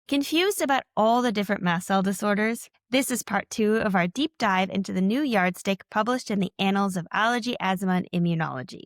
Confused about all the different mast cell disorders? This is part 2 of our deep dive into the new Yardstick published in the Annals of Allergy, Asthma, and Immunology.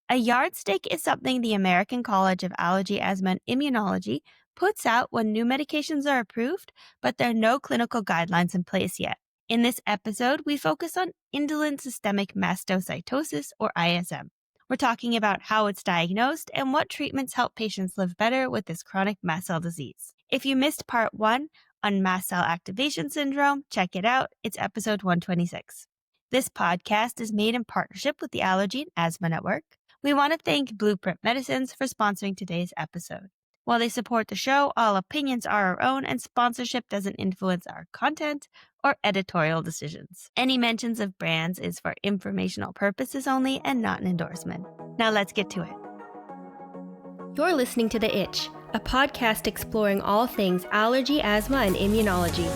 A Yardstick is something the American College of Allergy, Asthma, and Immunology puts out when new medications are approved, but there are no clinical guidelines in place yet. In this episode, we focus on indolent systemic mastocytosis, or ISM. We're talking about how it's diagnosed and what treatments help patients live better with this chronic mast cell disease. If you missed part 1 on mast cell activation syndrome, check it out. It's episode 126. This podcast is made in partnership with the Allergy and Asthma Network. We want to thank Blueprint Medicines for sponsoring today's episode. While they support the show, all opinions are our own and sponsorship doesn't influence our content or editorial decisions. Any mentions of brands is for informational purposes only and not an endorsement. Now let's get to it. You're listening to The Itch, a podcast exploring all things allergy, asthma, and immunology.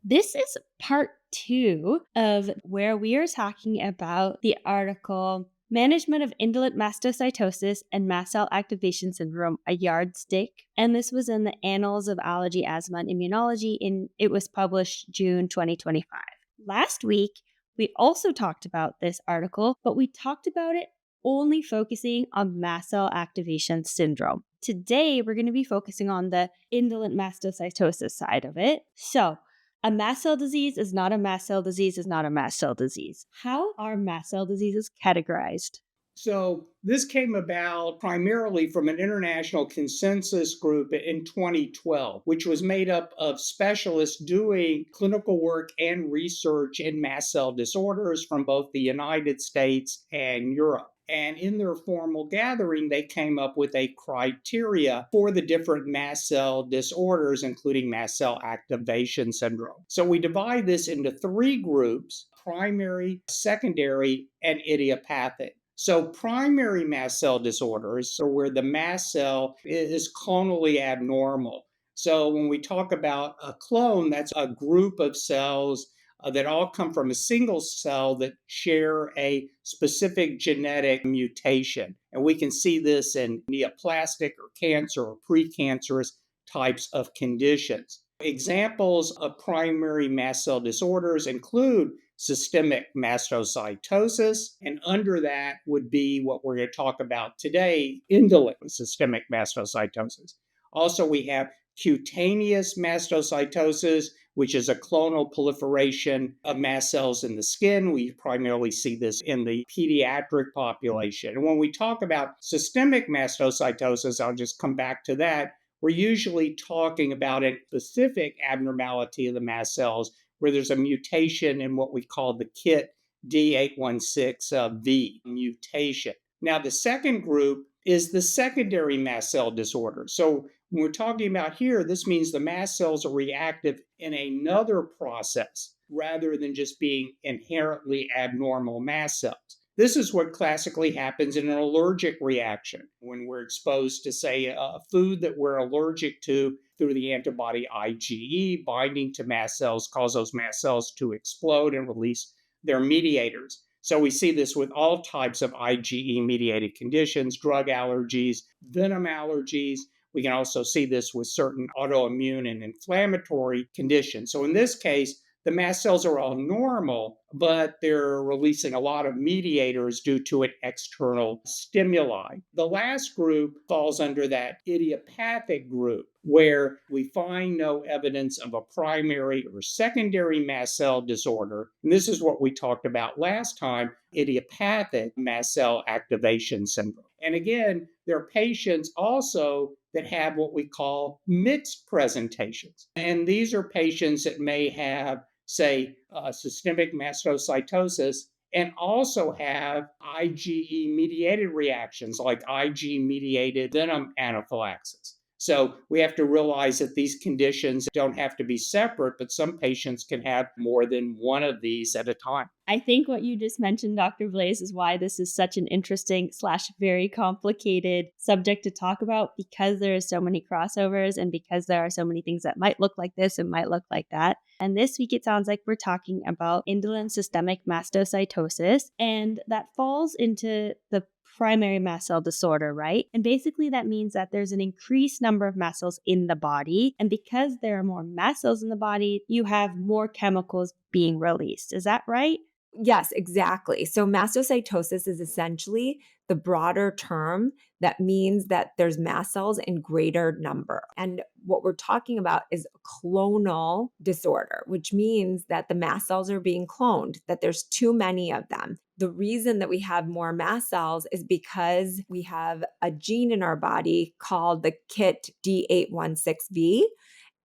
This is part 2 of where we are talking about the article Management of Indolent Mastocytosis and Mast Cell Activation Syndrome, a Yardstick. And this was in the Annals of Allergy, Asthma, and Immunology. It was published June 2025. Last week, we also talked about this article, but we talked about it only focusing on mast cell activation syndrome. Today, we're going to be focusing on the indolent mastocytosis side of it. So, a mast cell disease is not a mast cell disease is not a mast cell disease. How are mast cell diseases categorized? So this came about primarily from an international consensus group in 2012, which was made up of specialists doing clinical work and research in mast cell disorders from both the United States and Europe. And in their formal gathering, they came up with a criteria for the different mast cell disorders, including mast cell activation syndrome. So we divide this into 3 groups: primary, secondary, and idiopathic. So primary mast cell disorders are where the mast cell is clonally abnormal. So when we talk about a clone, that's a group of cells that all come from a single cell that share a specific genetic mutation. And we can see this in neoplastic or cancer or precancerous types of conditions. Examples of primary mast cell disorders include systemic mastocytosis, and under that would be what we're going to talk about today, indolent systemic mastocytosis. Also, we have cutaneous mastocytosis, which is a clonal proliferation of mast cells in the skin. We primarily see this in the pediatric population. And when we talk about systemic mastocytosis, I'll just come back to that. We're usually talking about a specific abnormality of the mast cells where there's a mutation in what we call the KIT D816V mutation. Now, the second group is the secondary mast cell disorder. So when we're talking about here, this means the mast cells are reactive in another process rather than just being inherently abnormal mast cells. This is what classically happens in an allergic reaction when we're exposed to, say, a food that we're allergic to through the antibody IgE binding to mast cells, cause those mast cells to explode and release their mediators. So we see this with all types of IgE-mediated conditions, drug allergies, venom allergies. We can also see this with certain autoimmune and inflammatory conditions. So in this case, the mast cells are all normal, but they're releasing a lot of mediators due to an external stimuli. The last group falls under that idiopathic group, where we find no evidence of a primary or secondary mast cell disorder. And this is what we talked about last time, idiopathic mast cell activation syndrome. And again, there are patients also that have what we call mixed presentations. And these are patients that may have, say, systemic mastocytosis and also have IgE-mediated reactions like IgE-mediated venom anaphylaxis. So we have to realize that these conditions don't have to be separate, but some patients can have more than one of these at a time. I think what you just mentioned, Dr. Blaiss, is why this is such an interesting / very complicated subject to talk about, because there are so many crossovers and because there are so many things that might look like this and might look like that. And this week, it sounds like we're talking about indolent systemic mastocytosis, and that falls into the primary mast cell disorder, right? And basically, that means that there's an increased number of mast cells in the body. And because there are more mast cells in the body, you have more chemicals being released. Is that right? Yes, exactly. So mastocytosis is essentially the broader term that means that there's mast cells in greater number. And what we're talking about is a clonal disorder, which means that the mast cells are being cloned, that there's too many of them. The reason that we have more mast cells is because we have a gene in our body called the KIT D816V,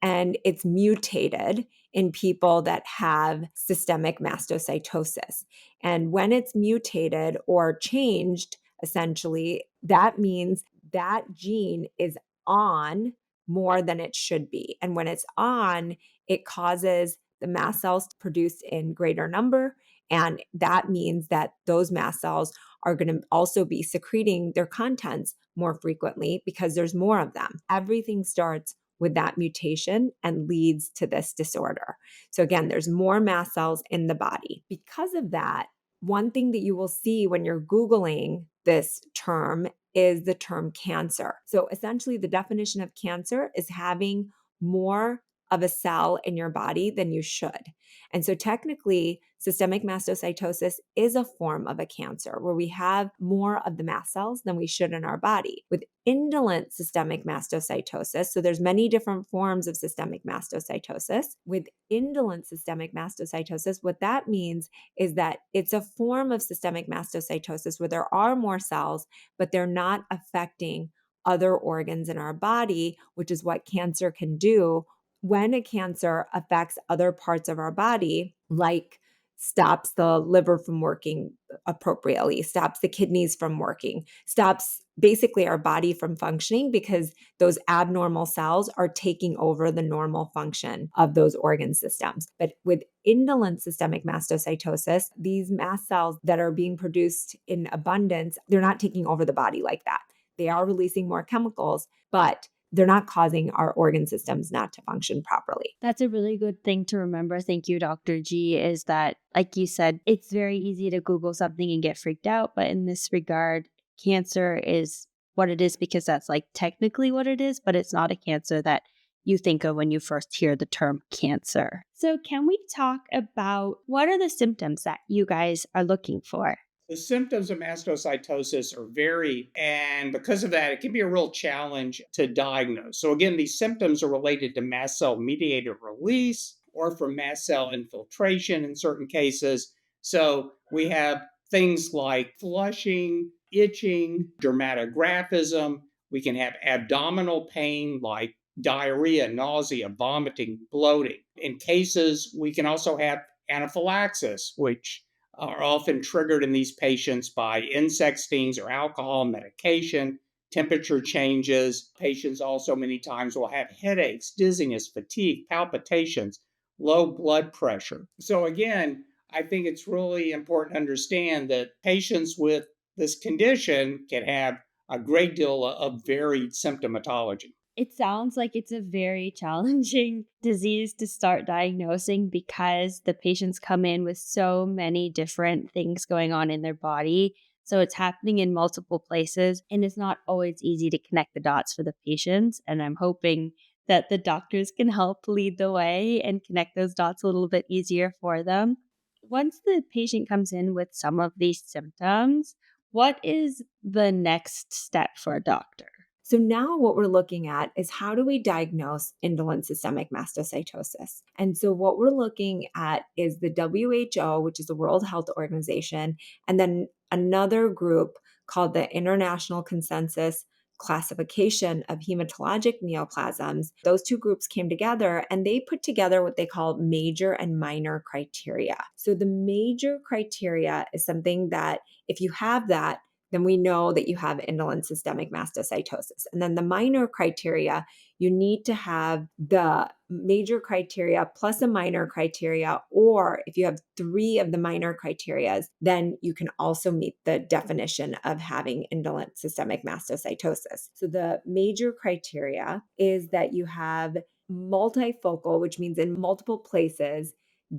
and it's mutated in people that have systemic mastocytosis. And when it's mutated or changed, essentially, that means that gene is on more than it should be. And when it's on, it causes the mast cells to produce in greater number. And that means that those mast cells are going to also be secreting their contents more frequently because there's more of them. Everything starts with that mutation and leads to this disorder. So again, there's more mast cells in the body. Because of that, one thing that you will see when you're Googling this term is the term cancer. So essentially, the definition of cancer is having more of a cell in your body than you should. And so technically, systemic mastocytosis is a form of a cancer where we have more of the mast cells than we should in our body. With indolent systemic mastocytosis, so there's many different forms of systemic mastocytosis. With indolent systemic mastocytosis, what that means is that it's a form of systemic mastocytosis where there are more cells, but they're not affecting other organs in our body, which is what cancer can do. When a cancer affects other parts of our body, like stops the liver from working appropriately, stops the kidneys from working, stops basically our body from functioning because those abnormal cells are taking over the normal function of those organ systems. But with indolent systemic mastocytosis, these mast cells that are being produced in abundance, they're not taking over the body like that. They are releasing more chemicals, but they're not causing our organ systems not to function properly. That's a really good thing to remember. Thank you, Dr. G, is that, like you said, it's very easy to Google something and get freaked out. But in this regard, cancer is what it is because that's like technically what it is, but it's not a cancer that you think of when you first hear the term cancer. So can we talk about what are the symptoms that you guys are looking for? The symptoms of mastocytosis are varied, and because of that, it can be a real challenge to diagnose. So, again, these symptoms are related to mast cell mediated release or from mast cell infiltration in certain cases. So, we have things like flushing, itching, dermatographism. We can have abdominal pain like diarrhea, nausea, vomiting, bloating. In cases, we can also have anaphylaxis, which are often triggered in these patients by insect stings or alcohol, medication, temperature changes. Patients also many times will have headaches, dizziness, fatigue, palpitations, low blood pressure. So, again, I think it's really important to understand that patients with this condition can have a great deal of varied symptomatology. It sounds like it's a very challenging disease to start diagnosing because the patients come in with so many different things going on in their body. So it's happening in multiple places, and it's not always easy to connect the dots for the patients. And I'm hoping that the doctors can help lead the way and connect those dots a little bit easier for them. Once the patient comes in with some of these symptoms, what is the next step for a doctor? So now what we're looking at is how do we diagnose indolent systemic mastocytosis? And so what we're looking at is the WHO, which is the World Health Organization, and then another group called the International Consensus Classification of Hematologic Neoplasms. Those two groups came together and they put together what they call major and minor criteria. So the major criteria is something that if you have that, then we know that you have indolent systemic mastocytosis. And then the minor criteria, you need to have the major criteria plus a minor criteria, or if you have three of the minor criteria, then you can also meet the definition of having indolent systemic mastocytosis. So the major criteria is that you have multifocal, which means in multiple places,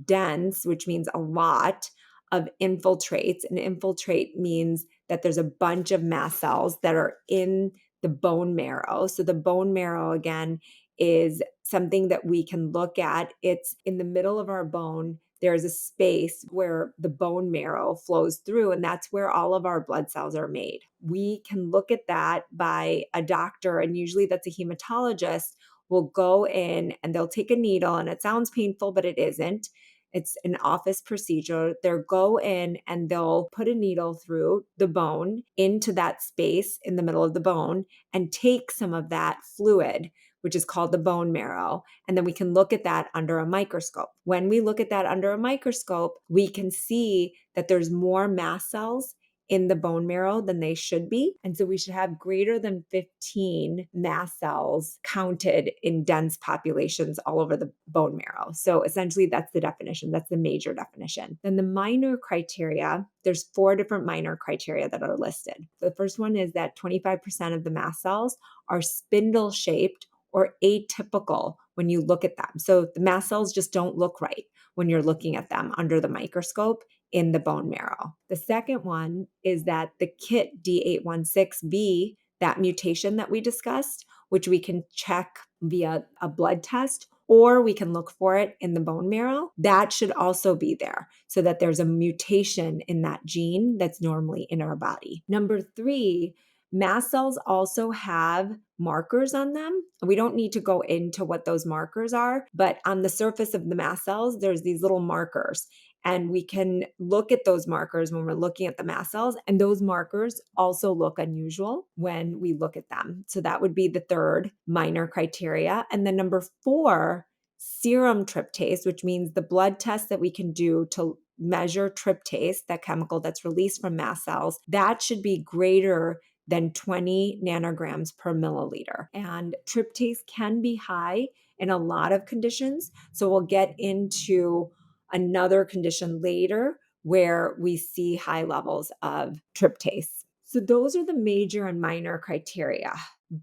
dense, which means a lot of infiltrates. And infiltrate means that there's a bunch of mast cells that are in the bone marrow. So the bone marrow, again, is something that we can look at. It's in the middle of our bone. There's a space where the bone marrow flows through, and that's where all of our blood cells are made. We can look at that by a doctor, and usually that's a hematologist, will go in and they'll take a needle, and it sounds painful, but it isn't. It's an office procedure. They'll go in and they'll put a needle through the bone into that space in the middle of the bone and take some of that fluid, which is called the bone marrow. And then we can look at that under a microscope. When we look at that under a microscope, we can see that there's more mast cells in the bone marrow than they should be. And so we should have greater than 15 mast cells counted in dense populations all over the bone marrow. So essentially that's the definition. That's the major definition. Then the minor criteria, there's 4 different minor criteria that are listed. The first one is that 25% of the mast cells are spindle shaped or atypical when you look at them. So the mast cells just don't look right when you're looking at them under the microscope in the bone marrow. The second one is that the KIT D816B, that mutation that we discussed, which we can check via a blood test, or we can look for it in the bone marrow, that should also be there so that there's a mutation in that gene that's normally in our body. Number 3, mast cells also have markers on them. We don't need to go into what those markers are, but on the surface of the mast cells, there's these little markers. And we can look at those markers when we're looking at the mast cells. And those markers also look unusual when we look at them. So that would be the third minor criteria. And then number 4, serum tryptase, which means the blood test that we can do to measure tryptase, that chemical that's released from mast cells, that should be greater than 20 nanograms per milliliter. And tryptase can be high in a lot of conditions. So we'll get into another condition later where we see high levels of tryptase. So those are the major and minor criteria.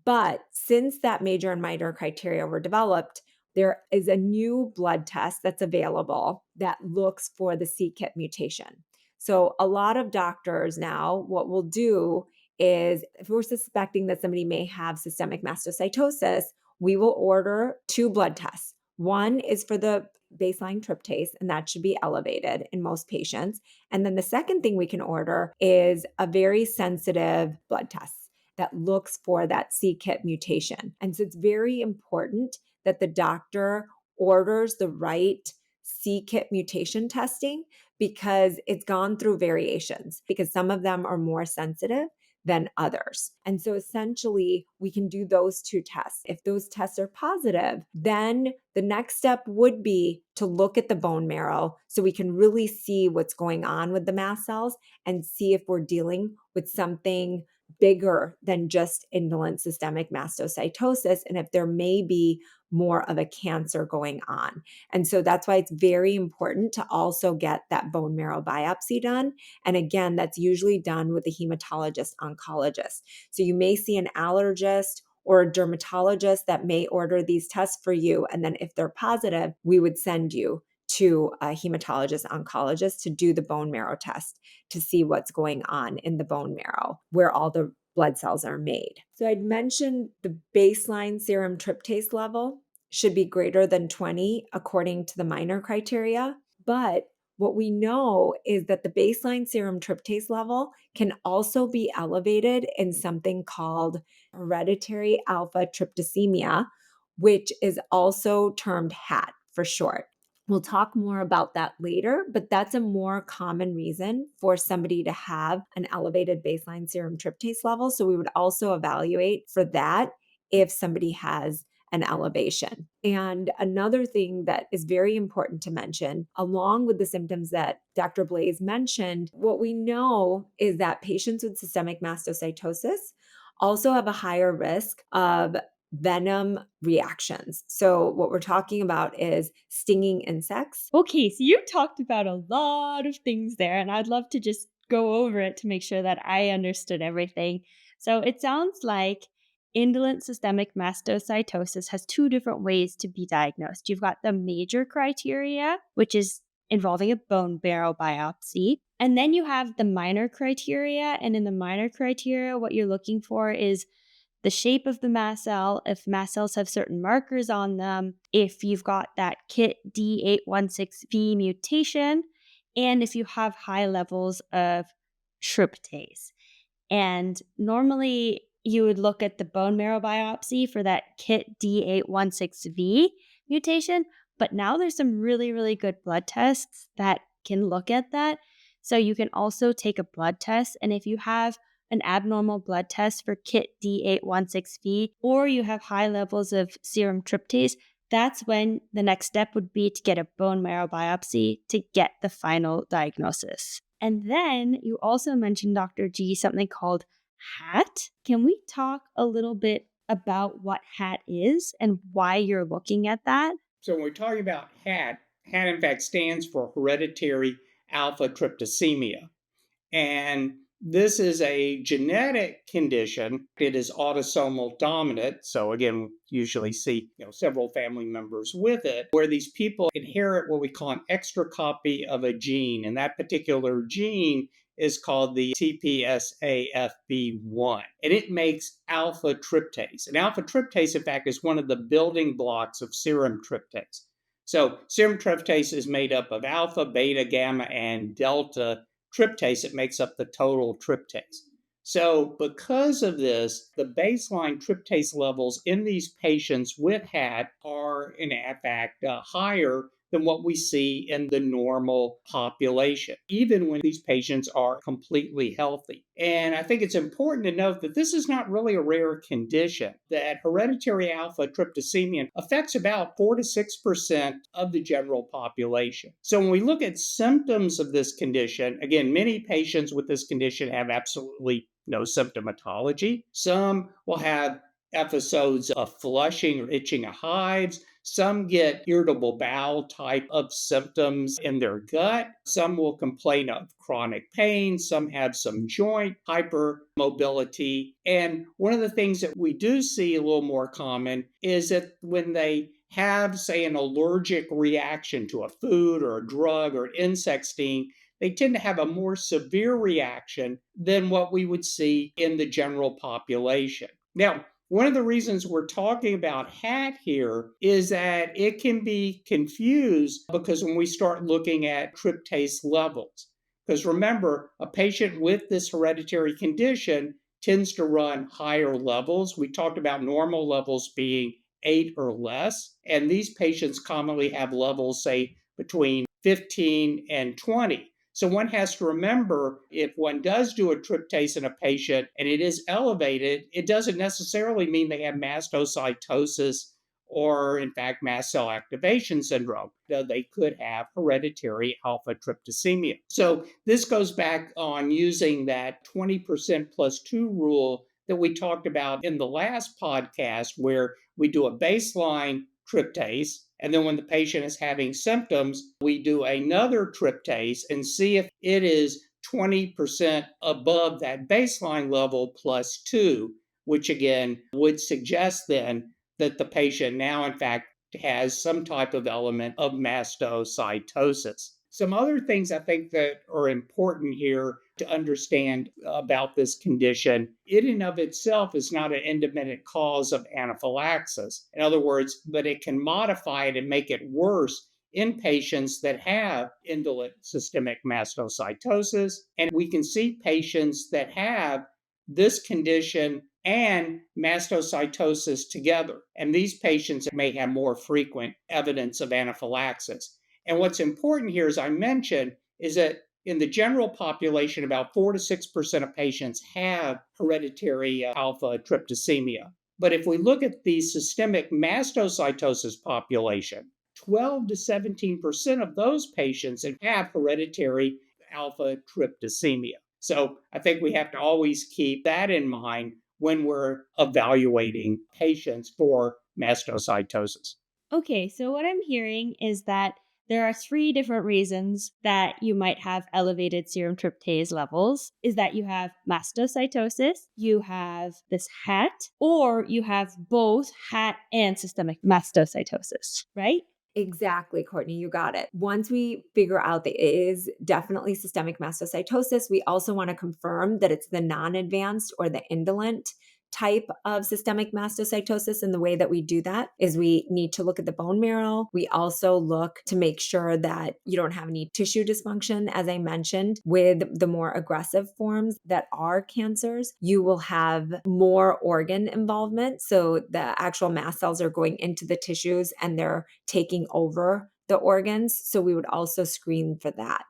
But since that major and minor criteria were developed, there is a new blood test that's available that looks for the c-KIT mutation. So a lot of doctors now, what we'll do is if we're suspecting that somebody may have systemic mastocytosis, we will order 2 blood tests. One is for the baseline tryptase, and that should be elevated in most patients. And then the second thing we can order is a very sensitive blood test that looks for that c-KIT mutation. And so it's very important that the doctor orders the right c-KIT mutation testing because it's gone through variations, because some of them are more sensitive than others. And so essentially, we can do those 2 tests. If those tests are positive, then the next step would be to look at the bone marrow so we can really see what's going on with the mast cells and see if we're dealing with something bigger than just indolent systemic mastocytosis and if there may be more of a cancer going on. And so that's why it's very important to also get that bone marrow biopsy done. And again, that's usually done with a hematologist oncologist. So you may see an allergist or a dermatologist that may order these tests for you. And then if they're positive, we would send you to a hematologist oncologist to do the bone marrow test to see what's going on in the bone marrow where all the blood cells are made. So I'd mentioned the baseline serum tryptase level should be greater than 20 according to the minor criteria. But what we know is that the baseline serum tryptase level can also be elevated in something called hereditary alpha tryptosemia, which is also termed HAT for short. We'll talk more about that later, but that's a more common reason for somebody to have an elevated baseline serum tryptase level. So we would also evaluate for that if somebody has an elevation. And another thing that is very important to mention, along with the symptoms that Dr. Blaiss mentioned, what we know is that patients with systemic mastocytosis also have a higher risk of venom reactions. So what we're talking about is stinging insects. Okay, so you talked about a lot of things there, and I'd love to just go over it to make sure that I understood everything. So it sounds like indolent systemic mastocytosis has two different ways to be diagnosed. You've got the major criteria, which is involving a bone marrow biopsy. And then you have the minor criteria. And in the minor criteria, what you're looking for is the shape of the mast cell, if mast cells have certain markers on them, if you've got that KIT D816V mutation, and if you have high levels of tryptase. And normally you would look at the bone marrow biopsy for that KIT D816V mutation, but now there's some really, really good blood tests that can look at that. So you can also take a blood test, and if you have an abnormal blood test for KIT D816V or you have high levels of serum tryptase, that's when the next step would be to get a bone marrow biopsy to get the final diagnosis. And then you also mentioned, Dr. G, something called HAT. Can we talk a little bit about what HAT is and why you're looking at that? So when we're talking about HAT, HAT in fact stands for hereditary alpha tryptosemia. And this is a genetic condition. It is autosomal dominant. So again, usually see several family members with it, where these people inherit what we call an extra copy of a gene. And that particular gene is called the TPSAFB1. And it makes alpha tryptase. And alpha tryptase, in fact, is one of the building blocks of serum tryptase. So serum tryptase is made up of alpha, beta, gamma, and delta tryptase. It makes up the total tryptase. So because of this, the baseline tryptase levels in these patients with HAT are in fact higher than what we see in the normal population, even when these patients are completely healthy. And I think it's important to note that this is not really a rare condition, that hereditary alpha tryptosemia affects about 4 to 6% of the general population. So when we look at symptoms of this condition, again, many patients with this condition have absolutely no symptomatology. Some will have episodes of flushing or itching of hives. Some get irritable bowel type of symptoms in their gut. Some will complain of chronic pain. Some have some joint hypermobility. And one of the things that we do see a little more common is that when they have, say, an allergic reaction to a food or a drug or an insect sting, they tend to have a more severe reaction than what we would see in the general population. Now, one of the reasons we're talking about HAT here is that it can be confused because when we start looking at tryptase levels. Because remember, a patient with this hereditary condition tends to run higher levels. We talked about normal levels being 8 or less, and these patients commonly have levels, say, between 15 and 20. So one has to remember, if one does do a tryptase in a patient and it is elevated, it doesn't necessarily mean they have mastocytosis or, in fact, mast cell activation syndrome. They could have hereditary alpha tryptosemia. So this goes back on using that 20% plus 2 rule that we talked about in the last podcast, where we do a baseline tryptase, and then when the patient is having symptoms, we do another tryptase and see if it is 20% above that baseline level plus 2, which again would suggest then that the patient now, in fact, has some type of element of mastocytosis. Some other things I think that are important here to understand about this condition, it in of itself is not an independent cause of anaphylaxis. In other words, but it can modify it and make it worse in patients that have indolent systemic mastocytosis. And we can see patients that have this condition and mastocytosis together. And these patients may have more frequent evidence of anaphylaxis. And what's important here, as I mentioned, is that in the general population, about 4 to 6% of patients have hereditary alpha tryptosemia. But if we look at the systemic mastocytosis population, 12 to 17% of those patients have hereditary alpha tryptosemia. So I think we have to always keep that in mind when we're evaluating patients for mastocytosis. Okay, so what I'm hearing is that There are 3 different reasons that you might have elevated serum tryptase levels is that you have mastocytosis, you have this HAT, or you have both HAT and systemic mastocytosis, right? Exactly, Courtney, you got it. Once we figure out that it is definitely systemic mastocytosis, we also want to confirm that it's the non-advanced or the indolent type of systemic mastocytosis. And the way that we do that is we need to look at the bone marrow. We also look to make sure that you don't have any tissue dysfunction. As I mentioned, with the more aggressive forms that are cancers, you will have more organ involvement. So the actual mast cells are going into the tissues and they're taking over the organs. So we would also screen for that.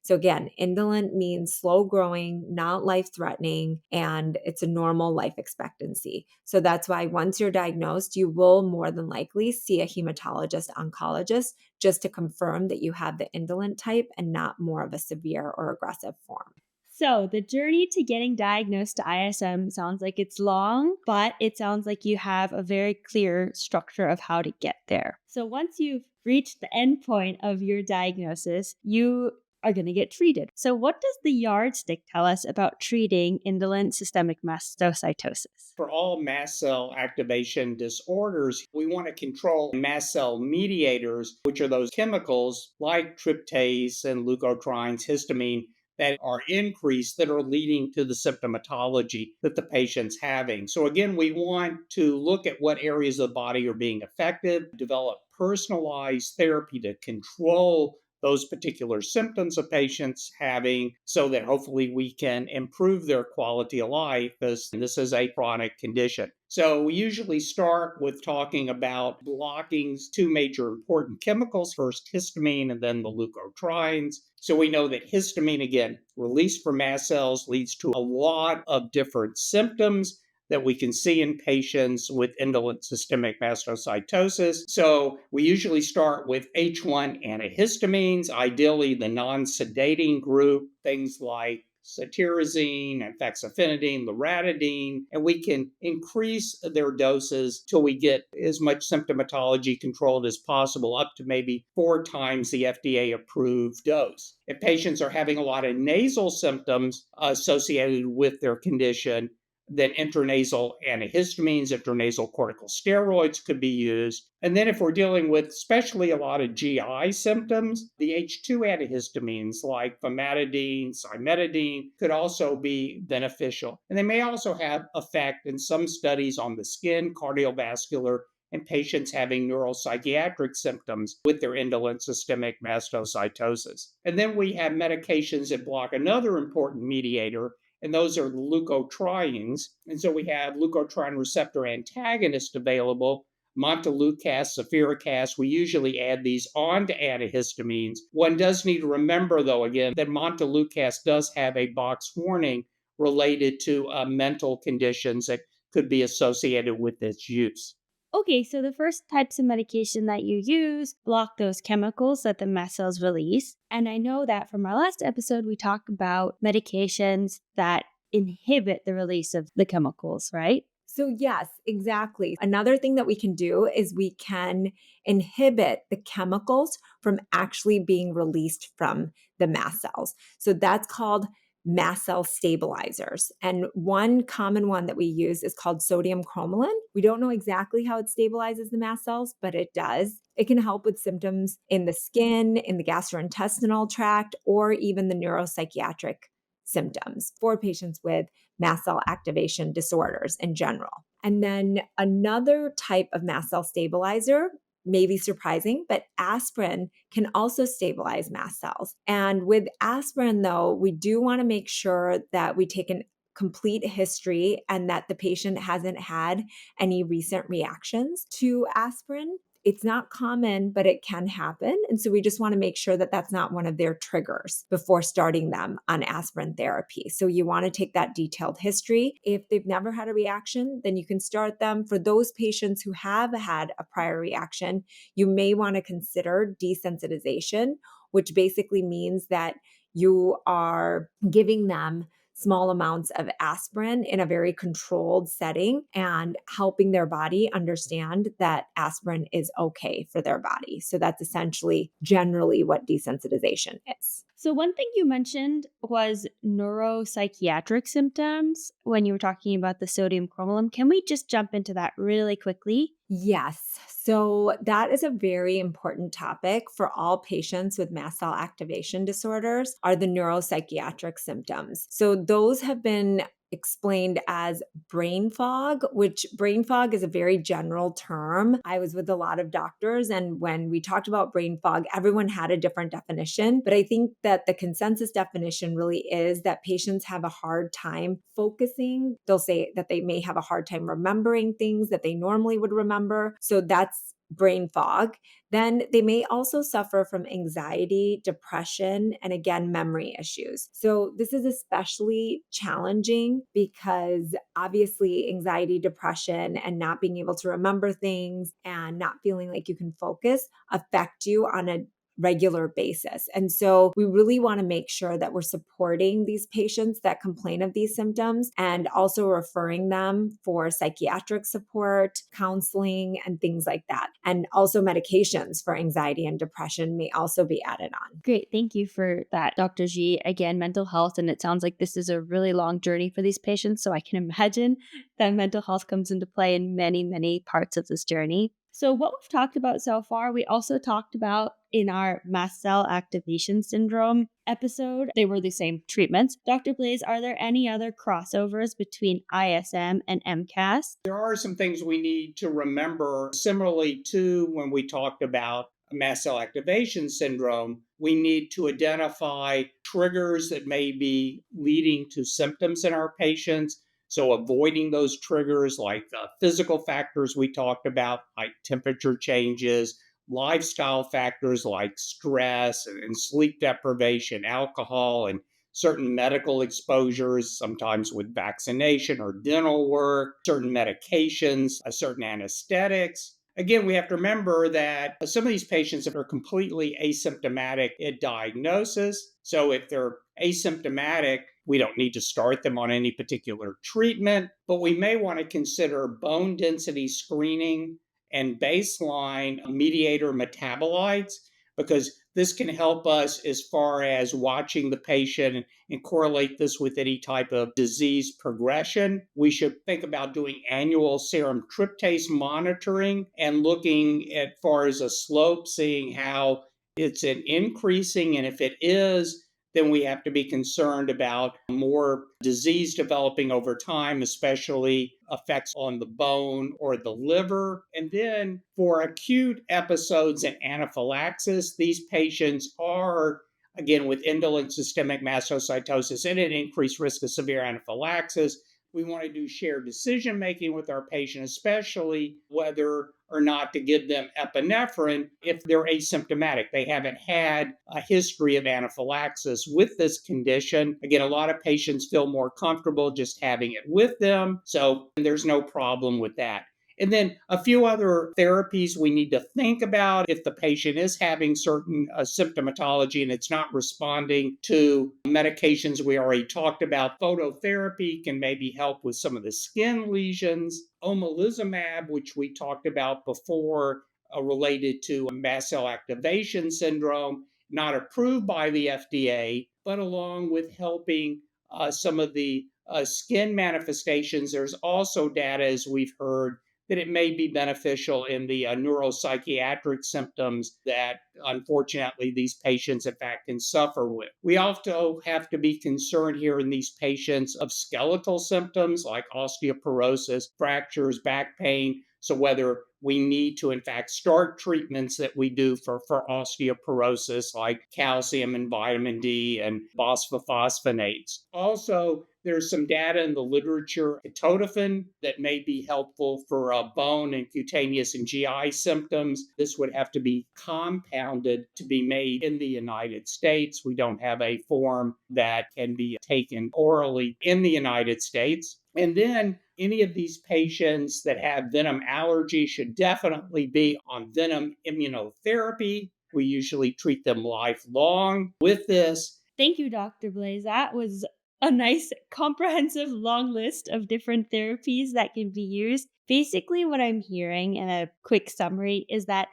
So again, indolent means slow growing, not life threatening, and it's a normal life expectancy. So that's why once you're diagnosed, you will more than likely see a hematologist oncologist just to confirm that you have the indolent type and not more of a severe or aggressive form. So, the journey to getting diagnosed to ISM sounds like it's long, but it sounds like you have a very clear structure of how to get there. So, once you've reached the end point of your diagnosis, you are going to get treated. So, what does the yardstick tell us about treating indolent systemic mastocytosis? For all mast cell activation disorders, we want to control mast cell mediators, which are those chemicals like tryptase and leukotrienes, histamine, that are increased that are leading to the symptomatology that the patient's having. So, again, we want to look at what areas of the body are being affected, develop personalized therapy to control those particular symptoms of patients having so that hopefully we can improve their quality of life as this is a chronic condition. So we usually start with talking about blocking 2 major important chemicals, first histamine and then the leukotrienes. So we know that histamine, again, released from mast cells leads to a lot of different symptoms that we can see in patients with indolent systemic mastocytosis. So we usually start with H1 antihistamines, ideally the non-sedating group, things like cetirizine, fexofenadine, loratadine, and we can increase their doses till we get as much symptomatology controlled as possible, up to maybe 4 times the FDA approved dose. If patients are having a lot of nasal symptoms associated with their condition, then intranasal antihistamines, intranasal corticosteroids could be used. And then if we're dealing with especially a lot of GI symptoms, the H2 antihistamines like famotidine, cimetidine could also be beneficial. And they may also have effect in some studies on the skin, cardiovascular, and patients having neuropsychiatric symptoms with their indolent systemic mastocytosis. And then we have medications that block another important mediator, and those are leukotrienes. And so we have leukotriene receptor antagonists available, montelukast, satiricast. We usually add these on to antihistamines. One does need to remember, though, again, that montelukast does have a box warning related to mental conditions that could be associated with its use. Okay, so the first types of medication that you use block those chemicals that the mast cells release. And I know that from our last episode, we talked about medications that inhibit the release of the chemicals, right? So, yes, exactly. Another thing that we can do is we can inhibit the chemicals from actually being released from the mast cells. So, that's called mast cell stabilizers. And one common one that we use is called sodium cromolyn. We don't know exactly how it stabilizes the mast cells, but it does. It can help with symptoms in the skin, in the gastrointestinal tract, or even the neuropsychiatric symptoms for patients with mast cell activation disorders in general. And then another type of mast cell stabilizer, maybe surprising, but aspirin can also stabilize mast cells. And with aspirin, though, we do want to make sure that we take a complete history and that the patient hasn't had any recent reactions to aspirin. It's not common, but it can happen. And so we just want to make sure that that's not one of their triggers before starting them on aspirin therapy. So you want to take that detailed history. If they've never had a reaction, then you can start them. For those patients who have had a prior reaction, you may want to consider desensitization, which basically means that you are giving them small amounts of aspirin in a very controlled setting and helping their body understand that aspirin is okay for their body. So that's essentially generally what desensitization is. So, one thing you mentioned was neuropsychiatric symptoms when you were talking about the sodium chromolam. Can we just jump into that really quickly? Yes. So that is a very important topic for all patients with mast cell activation disorders are the neuropsychiatric symptoms. So those have been explained as brain fog, which brain fog is a very general term. I was with a lot of doctors, and when we talked about brain fog, everyone had a different definition. But I think that the consensus definition really is that patients have a hard time focusing. They'll say that they may have a hard time remembering things that they normally would remember. So that's brain fog. Then they may also suffer from anxiety, depression, and again, memory issues. So this is especially challenging because obviously anxiety, depression, and not being able to remember things and not feeling like you can focus affect you on a regular basis. And so we really want to make sure that we're supporting these patients that complain of these symptoms and also referring them for psychiatric support, counseling, and things like that. And also medications for anxiety and depression may also be added on. Great. Thank you for that, Dr. G. Again, mental health, and it sounds like this is a really long journey for these patients. So I can imagine that mental health comes into play in many, many parts of this journey. So, what we've talked about so far, we also talked about in our mast cell activation syndrome episode. They were the same treatments. Dr. Blaiss, are there any other crossovers between ISM and MCAS? There are some things we need to remember. Similarly to when we talked about mast cell activation syndrome, we need to identify triggers that may be leading to symptoms in our patients. So, avoiding those triggers like the physical factors we talked about, like temperature changes, lifestyle factors like stress and sleep deprivation, alcohol, and certain medical exposures, sometimes with vaccination or dental work, certain medications, certain anesthetics. Again, we have to remember that some of these patients are completely asymptomatic at diagnosis. So if they're asymptomatic, we don't need to start them on any particular treatment, but we may want to consider bone density screening and baseline mediator metabolites because this can help us as far as watching the patient and correlate this with any type of disease progression. We should think about doing annual serum tryptase monitoring and looking at far as a slope, seeing how it's an increasing, and if it is, then we have to be concerned about more disease developing over time, especially effects on the bone or the liver. And then for acute episodes and anaphylaxis, these patients are, again, with indolent systemic mastocytosis and an increased risk of severe anaphylaxis. We want to do shared decision making with our patient, especially whether or not to give them epinephrine if they're asymptomatic. They haven't had a history of anaphylaxis with this condition. Again, a lot of patients feel more comfortable just having it with them, so there's no problem with that. And then a few other therapies we need to think about if the patient is having certain symptomatology and it's not responding to medications we already talked about. Phototherapy can maybe help with some of the skin lesions. Omalizumab, which we talked about before, related to mast cell activation syndrome, not approved by the FDA, but along with helping some of the skin manifestations, there's also data, as we've heard, that it may be beneficial in the neuropsychiatric symptoms that unfortunately these patients in fact can suffer with. We also have to be concerned here in these patients of skeletal symptoms like osteoporosis, fractures, back pain. So whether we need to in fact start treatments that we do for osteoporosis like calcium and vitamin D and phosphophosphanates. Also, there's some data in the literature, ketotifen, that may be helpful for bone and cutaneous and GI symptoms. This would have to be compounded to be made in the United States. We don't have a form that can be taken orally in the United States. And then any of these patients that have venom allergy should definitely be on venom immunotherapy. We usually treat them lifelong with this. Thank you, Dr. Blaiss. That was a nice comprehensive long list of different therapies that can be used. Basically, what I'm hearing in a quick summary is that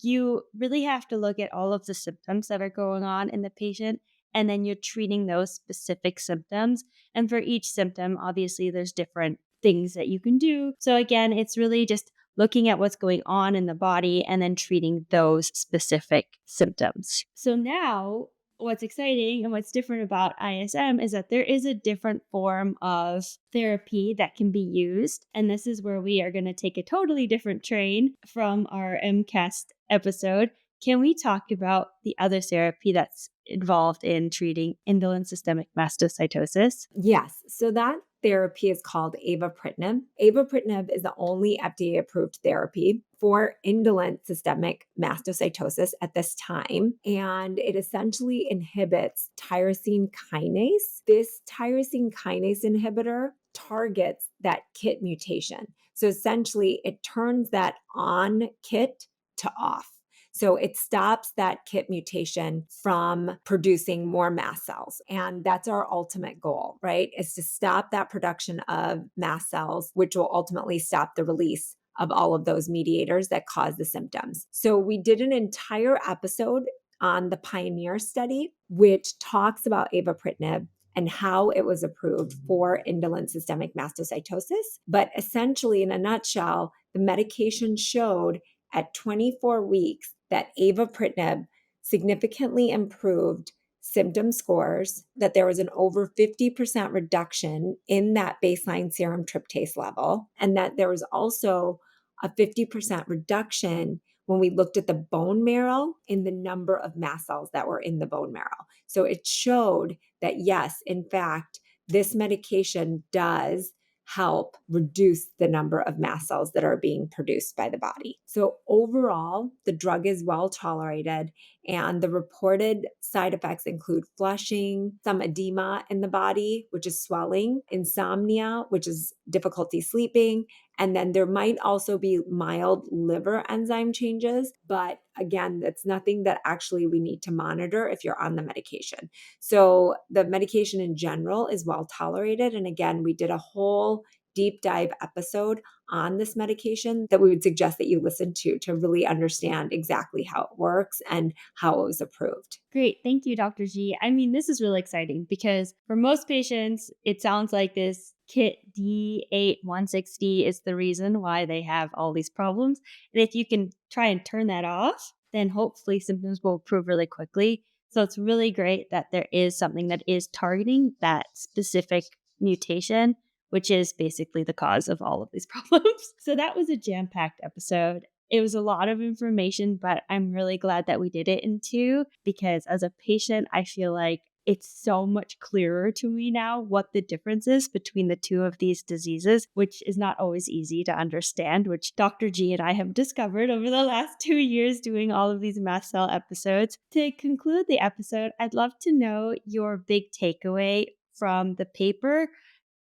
you really have to look at all of the symptoms that are going on in the patient, and then you're treating those specific symptoms. And for each symptom, obviously, there's different things that you can do. So, again, it's really just looking at what's going on in the body and then treating those specific symptoms. So, now what's exciting and what's different about ISM is that there is a different form of therapy that can be used. And this is where we are going to take a totally different train from our MCAST episode. Can we talk about the other therapy that's involved in treating indolent systemic mastocytosis? Yes. So that therapy is called avapritinib. Avapritinib is the only FDA approved therapy for indolent systemic mastocytosis at this time. And it essentially inhibits tyrosine kinase. This tyrosine kinase inhibitor targets that KIT mutation. So essentially, it turns that on KIT to off. So it stops that KIT mutation from producing more mast cells. And that's our ultimate goal, right? Is to stop that production of mast cells, which will ultimately stop the release of all of those mediators that cause the symptoms. So we did an entire episode on the Pioneer study, which talks about avapritinib and how it was approved for indolent systemic mastocytosis. But essentially, in a nutshell, the medication showed at 24 weeks that avapritinib significantly improved symptom scores, that there was an over 50% reduction in that baseline serum tryptase level, and that there was also a 50% reduction when we looked at the bone marrow in the number of mast cells that were in the bone marrow. So it showed that, yes, in fact, this medication does help reduce the number of mast cells that are being produced by the body. So overall, the drug is well tolerated, and the reported side effects include flushing, some edema in the body, which is swelling, insomnia, which is difficulty sleeping, and then there might also be mild liver enzyme changes, but again, that's nothing that actually we need to monitor if you're on the medication. So the medication in general is well tolerated. And again, we did a whole deep dive episode on this medication that we would suggest that you listen to really understand exactly how it works and how it was approved. Great. Thank you, Dr. G. I mean, this is really exciting because for most patients, it sounds like this KIT D8-160 is the reason why they have all these problems. And if you can try and turn that off, then hopefully symptoms will improve really quickly. So it's really great that there is something that is targeting that specific mutation, which is basically the cause of all of these problems. So that was a jam-packed episode. It was a lot of information, but I'm really glad that we did it in two because as a patient, I feel like it's so much clearer to me now what the difference is between the two of these diseases, which is not always easy to understand, which Dr. G and I have discovered over the last 2 years doing all of these mast cell episodes. To conclude the episode, I'd love to know your big takeaway from the paper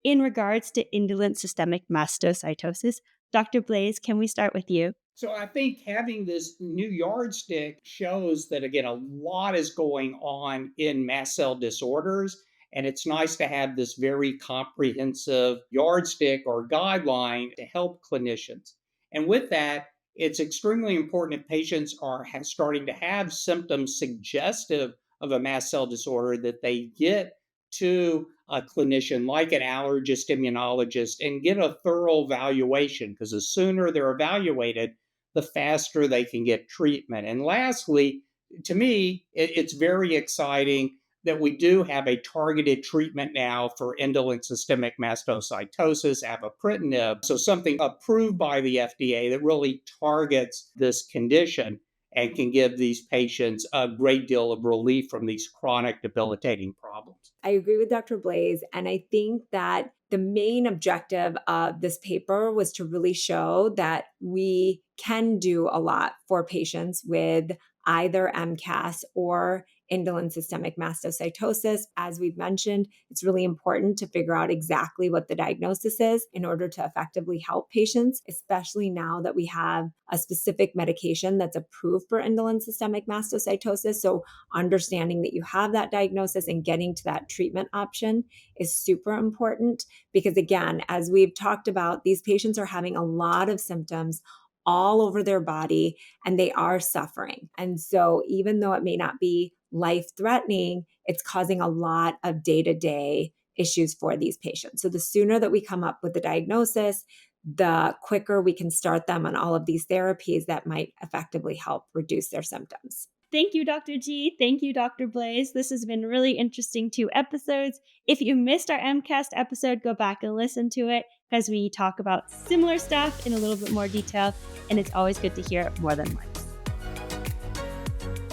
in regards to indolent systemic mastocytosis. Dr. Blaiss, can we start with you? So I think having this new yardstick shows that, again, a lot is going on in mast cell disorders. And it's nice to have this very comprehensive yardstick or guideline to help clinicians. And with that, it's extremely important if patients are starting to have symptoms suggestive of a mast cell disorder that they get to a clinician like an allergist, immunologist, and get a thorough evaluation, because the sooner they're evaluated, the faster they can get treatment. And lastly, to me, it's very exciting that we do have a targeted treatment now for indolent systemic mastocytosis, avapritinib. So something approved by the FDA that really targets this condition and can give these patients a great deal of relief from these chronic debilitating problems. I agree with Dr. Blaiss. And I think that the main objective of this paper was to really show that we can do a lot for patients with either MCAS or indolent systemic mastocytosis. As we've mentioned, it's really important to figure out exactly what the diagnosis is in order to effectively help patients, especially now that we have a specific medication that's approved for indolent systemic mastocytosis. So understanding that you have that diagnosis and getting to that treatment option is super important because, again, as we've talked about, these patients are having a lot of symptoms all over their body and they are suffering. And so even though it may not be life-threatening, it's causing a lot of day-to-day issues for these patients. So the sooner that we come up with the diagnosis, the quicker we can start them on all of these therapies that might effectively help reduce their symptoms. Thank you, Dr. G. Thank you, Dr. Blaiss. This has been really interesting 2 episodes. If you missed our MCAST episode, go back and listen to it because we talk about similar stuff in a little bit more detail, and it's always good to hear it more than once.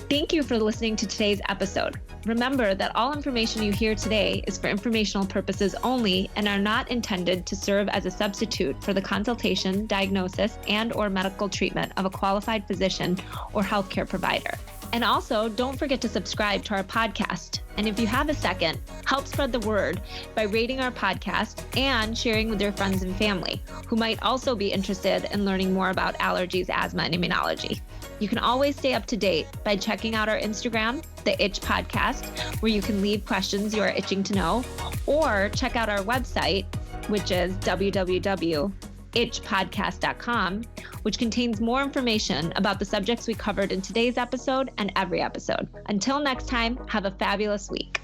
Thank you for listening to today's episode. Remember that all information you hear today is for informational purposes only and are not intended to serve as a substitute for the consultation, diagnosis, and/or medical treatment of a qualified physician or healthcare provider. And also, don't forget to subscribe to our podcast. And if you have a second, help spread the word by rating our podcast and sharing with your friends and family who might also be interested in learning more about allergies, asthma, and immunology. You can always stay up to date by checking out our Instagram, The Itch Podcast, where you can leave questions you are itching to know, or check out our website, which is www.itchpodcast.com, which contains more information about the subjects we covered in today's episode and every episode. Until next time, have a fabulous week.